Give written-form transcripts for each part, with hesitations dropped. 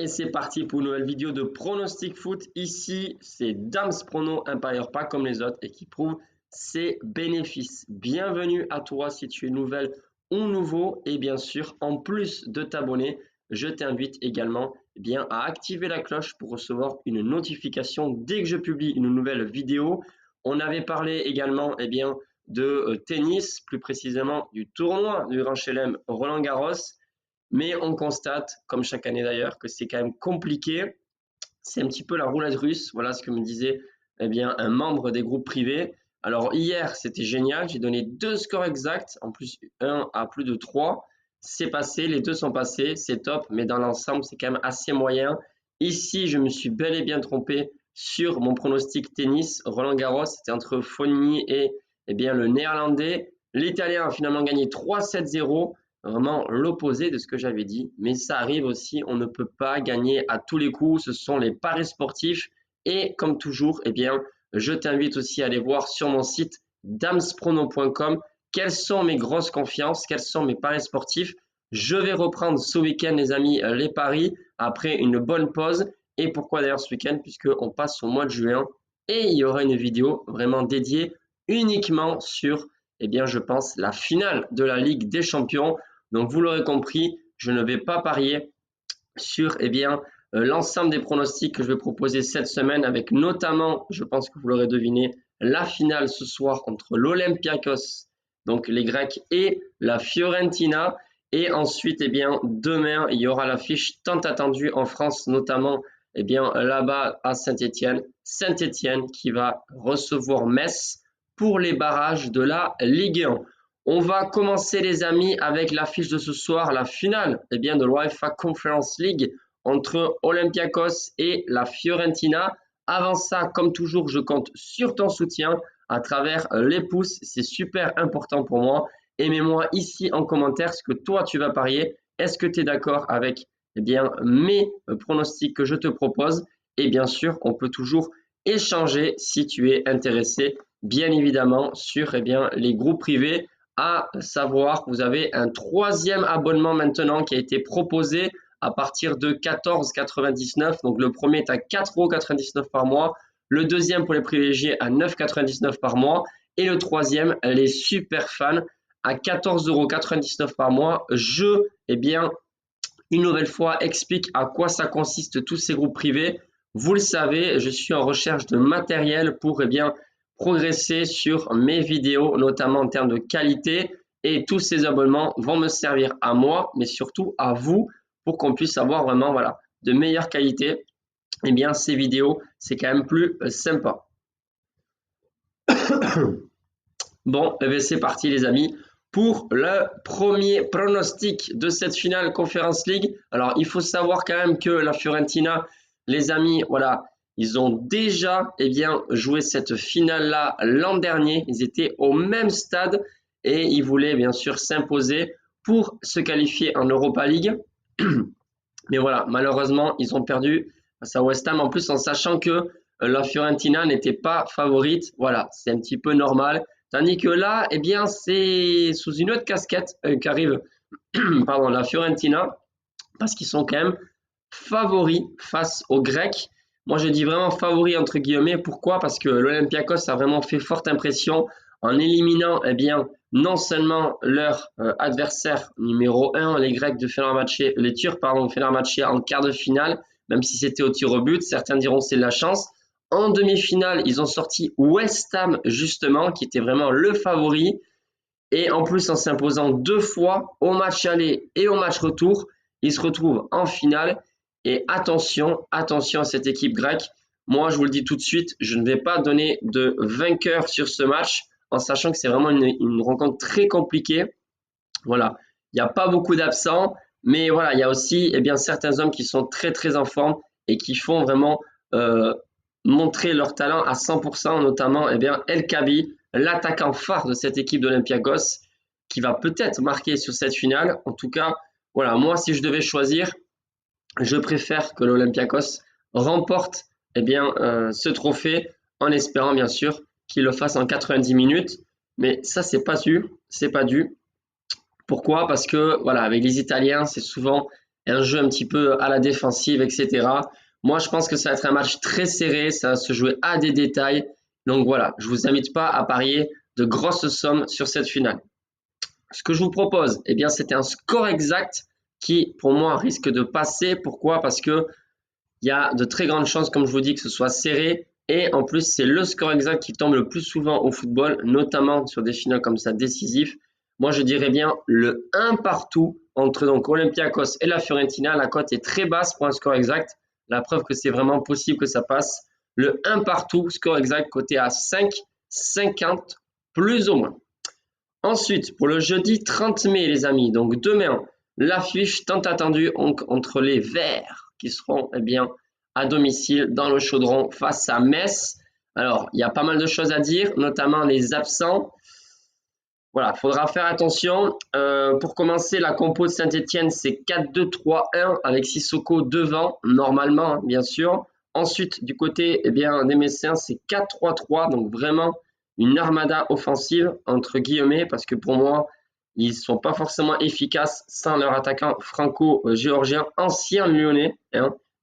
Et c'est parti pour une nouvelle vidéo de pronostic foot. Ici, c'est Dams Prono, un parieur pas comme les autres et qui prouve ses bénéfices. Bienvenue à toi si tu es nouvelle ou nouveau. Et bien sûr, en plus de t'abonner, je t'invite également à activer la cloche pour recevoir une notification dès que je publie une nouvelle vidéo. On avait parlé également de tennis, plus précisément du tournoi du Grand Chelem Roland-Garros. Mais on constate, comme chaque année d'ailleurs, que c'est quand même compliqué. C'est un petit peu la roulette russe. Voilà ce que me disait un membre des groupes privés. Alors hier, c'était génial. J'ai donné 2 scores exacts, en plus un à plus de 3. C'est passé, les deux sont passés, c'est top. Mais dans l'ensemble, c'est quand même assez moyen. Ici, je me suis bel et bien trompé sur mon pronostic tennis. Roland-Garros, c'était entre Fognini et le néerlandais. L'Italien a finalement gagné 3-7-0. Vraiment l'opposé de ce que j'avais dit, mais ça arrive aussi, on ne peut pas gagner à tous les coups, ce sont les paris sportifs et comme toujours, je t'invite aussi à aller voir sur mon site damsprono.com quelles sont mes grosses confiances, quels sont mes paris sportifs. Je vais reprendre ce week-end les amis les paris après une bonne pause et pourquoi d'ailleurs ce week-end puisqu'on passe au mois de juin et il y aura une vidéo vraiment dédiée uniquement sur je pense, la finale de la Ligue des Champions. Donc, vous l'aurez compris, je ne vais pas parier sur l'ensemble des pronostics que je vais proposer cette semaine avec notamment, je pense que vous l'aurez deviné, la finale ce soir entre l'Olympiakos, donc les Grecs, et la Fiorentina. Et ensuite, demain, il y aura l'affiche tant attendue en France, notamment là-bas à Saint-Étienne. Saint-Étienne qui va recevoir Metz pour les barrages de la Ligue 1. On va commencer les amis avec l'affiche de ce soir, la finale de l'UEFA Conference League entre Olympiakos et la Fiorentina. Avant ça, comme toujours, je compte sur ton soutien à travers les pouces. C'est super important pour moi. Et mets-moi ici en commentaire ce que toi tu vas parier. Est-ce que tu es d'accord avec mes pronostics que je te propose? Et bien sûr, on peut toujours échanger si tu es intéressé bien évidemment sur les groupes privés, à savoir que vous avez un 3e abonnement maintenant qui a été proposé à partir de 14,99 €. Donc le premier est à 4,99 € par mois, le deuxième pour les privilégiés à 9,99 € par mois et le troisième, les super fans à 14,99 € par mois. Je, une nouvelle fois, explique à quoi ça consiste tous ces groupes privés. Vous le savez, je suis en recherche de matériel pour progresser sur mes vidéos, notamment en termes de qualité. Et tous ces abonnements vont me servir à moi, mais surtout à vous, pour qu'on puisse avoir vraiment de meilleure qualité. Ces vidéos, c'est quand même plus sympa. Bon, c'est parti les amis pour le premier pronostic de cette finale Conference League. Alors, il faut savoir quand même que la Fiorentina, les amis, ils ont déjà joué cette finale-là l'an dernier. Ils étaient au même stade et ils voulaient bien sûr s'imposer pour se qualifier en Europa League. Mais malheureusement, ils ont perdu face à West Ham en plus en sachant que la Fiorentina n'était pas favorite. Voilà, c'est un petit peu normal. Tandis que là, c'est sous une autre casquette qu'arrive la Fiorentina, parce qu'ils sont quand même favoris face aux Grecs. Moi, je dis vraiment favoris entre guillemets. Pourquoi? Parce que l'Olympiakos a vraiment fait forte impression en éliminant non seulement leur adversaire numéro 1, les Grecs de Fenerbahçe, les Turcs, de Fenerbahçe en quart de finale, même si c'était au tir au but, certains diront c'est de la chance. En demi-finale, ils ont sorti West Ham, justement, qui était vraiment le favori. Et en plus, en s'imposant 2 fois au match aller et au match retour, ils se retrouvent en finale. Et attention à cette équipe grecque. Moi, je vous le dis tout de suite, je ne vais pas donner de vainqueur sur ce match, en sachant que c'est vraiment une rencontre très compliquée. Voilà, il n'y a pas beaucoup d'absents, mais il y a aussi certains hommes qui sont très très en forme et qui font vraiment montrer leur talent à 100%, notamment El Kaabi, l'attaquant phare de cette équipe d'Olympiakos, qui va peut-être marquer sur cette finale. En tout cas, moi si je devais choisir, je préfère que l'Olympiakos remporte ce trophée en espérant bien sûr qu'il le fasse en 90 minutes. Mais ça, c'est pas dû. Pourquoi? Parce que avec les Italiens, c'est souvent un jeu un petit peu à la défensive, etc. Moi, je pense que ça va être un match très serré, ça va se jouer à des détails. Donc voilà, je vous invite pas à parier de grosses sommes sur cette finale. Ce que je vous propose, eh bien, c'était un score exact qui, pour moi, risque de passer. Pourquoi? Parce que il y a de très grandes chances, comme je vous dis, que ce soit serré. Et en plus, c'est le score exact qui tombe le plus souvent au football, notamment sur des finales comme ça décisifs. Moi, je dirais bien le 1 partout entre donc Olympiakos et la Fiorentina. La cote est très basse pour un score exact. La preuve que c'est vraiment possible que ça passe. Le 1 partout, score exact, coté à 5,50 plus ou moins. Ensuite, pour le jeudi 30 mai, les amis, donc demain, l'affiche tant attendue entre les Verts qui seront bien à domicile dans le Chaudron face à Metz. Alors, il y a pas mal de choses à dire, notamment les absents. Voilà, il faudra faire attention. Pour commencer, la compo de Saint-Etienne, c'est 4-2-3-1 avec Sissoko devant, normalement, bien sûr. Ensuite, du côté des Messins, c'est 4-3-3, donc vraiment une armada offensive, entre guillemets, parce que pour moi, ils ne sont pas forcément efficaces sans leur attaquant franco-géorgien, ancien lyonnais,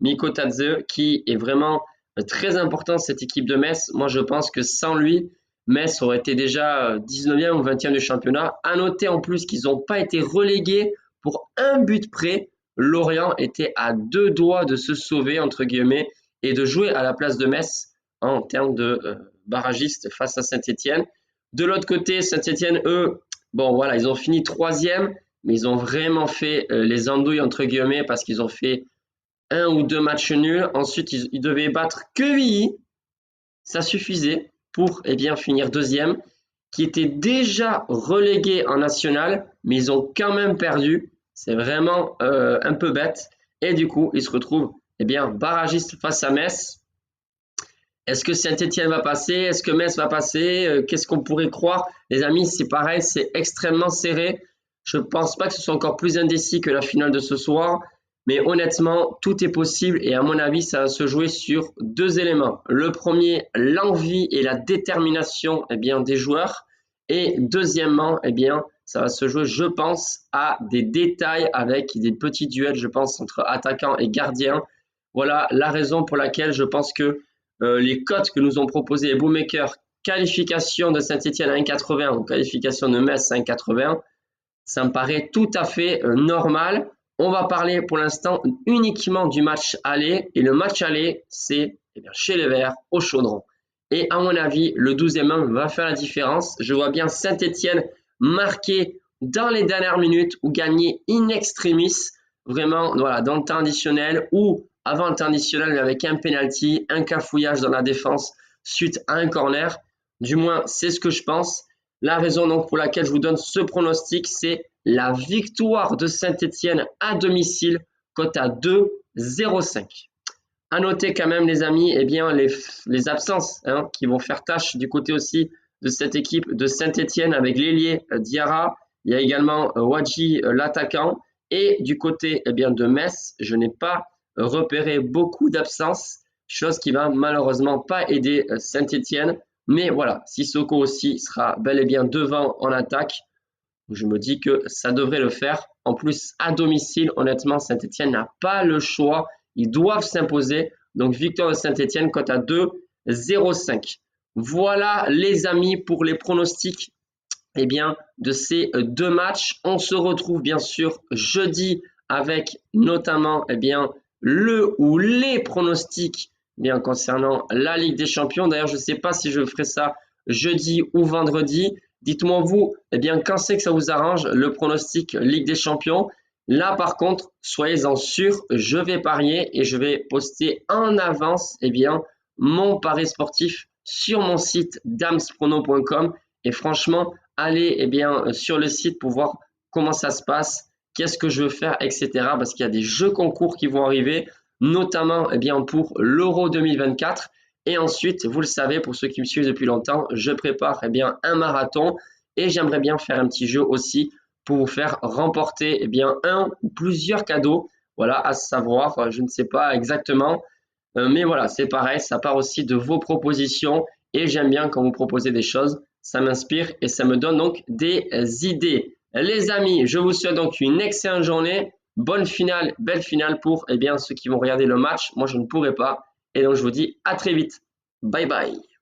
Miko Tadze, qui est vraiment très important, cette équipe de Metz. Moi, je pense que sans lui, Metz aurait été déjà 19e ou 20e du championnat. À noter en plus qu'ils n'ont pas été relégués pour un but près. Lorient était à 2 doigts de se sauver, entre guillemets, et de jouer à la place de Metz en termes de barragiste face à Saint-Etienne. De l'autre côté, Saint-Etienne, eux, bon voilà, ils ont fini 3e, mais ils ont vraiment fait les andouilles, entre guillemets, parce qu'ils ont fait 1 ou 2 matchs nuls. Ensuite, ils devaient battre Quevilly. Ça suffisait pour finir 2e, qui était déjà relégué en national, mais ils ont quand même perdu. C'est vraiment un peu bête. Et du coup, ils se retrouvent barragistes face à Metz. Est-ce que Saint-Etienne va passer? Est-ce que Metz va passer? Qu'est-ce qu'on pourrait croire? Les amis, c'est pareil, c'est extrêmement serré. Je ne pense pas que ce soit encore plus indécis que la finale de ce soir. Mais honnêtement, tout est possible et à mon avis, ça va se jouer sur 2 éléments. Le premier, l'envie et la détermination des joueurs. Et deuxièmement, ça va se jouer, je pense, à des détails avec des petits duels, je pense, entre attaquants et gardiens. Voilà la raison pour laquelle je pense que les cotes que nous ont proposées les bookmakers, qualification de Saint-Etienne à 1,80 ou qualification de Metz à 1,80, ça me paraît tout à fait normal. On va parler pour l'instant uniquement du match aller. Et le match aller, c'est chez les Verts, au Chaudron. Et à mon avis, le 12e homme va faire la différence. Je vois bien Saint-Etienne marquer dans les dernières minutes ou gagner in extremis, vraiment voilà, dans le temps additionnel ou avant le temps additionnel, mais avec un penalty, un cafouillage dans la défense suite à un corner. Du moins, c'est ce que je pense. La raison donc pour laquelle je vous donne ce pronostic, c'est la victoire de Saint-Etienne à domicile, cote à 2,05. À noter quand même les amis, les absences qui vont faire tâche du côté aussi de cette équipe de Saint-Etienne avec l'ailier Diarra. Il y a également Wadji l'attaquant. Et du côté de Metz, je n'ai pas repéré beaucoup d'absences, chose qui va malheureusement pas aider Saint-Etienne. Mais voilà, Sissoko aussi sera bel et bien devant en attaque. Je me dis que ça devrait le faire. En plus, à domicile, honnêtement, Saint-Etienne n'a pas le choix. Ils doivent s'imposer. Donc, victoire de Saint-Etienne, cote à 2,05. Voilà, les amis, pour les pronostics de ces 2 matchs. On se retrouve bien sûr jeudi avec notamment le ou les pronostics concernant la Ligue des Champions. D'ailleurs, je ne sais pas si je ferai ça jeudi ou vendredi. Dites-moi vous, quand c'est que ça vous arrange le pronostic Ligue des Champions. Là, par contre, soyez-en sûrs, je vais parier et je vais poster en avance mon pari sportif sur mon site damsprono.com. Et franchement, allez sur le site pour voir comment ça se passe, qu'est-ce que je veux faire, etc. Parce qu'il y a des jeux concours qui vont arriver, notamment pour l'Euro 2024. Et ensuite, vous le savez, pour ceux qui me suivent depuis longtemps, je prépare un marathon et j'aimerais bien faire un petit jeu aussi pour vous faire remporter un ou plusieurs cadeaux. Voilà, à savoir, je ne sais pas exactement, mais voilà, c'est pareil, ça part aussi de vos propositions et j'aime bien quand vous proposez des choses, ça m'inspire et ça me donne donc des idées. Les amis, je vous souhaite donc une excellente journée. bonne finale, belle finale pour ceux qui vont regarder le match. Moi, je ne pourrai pas. Et donc, je vous dis à très vite. Bye bye.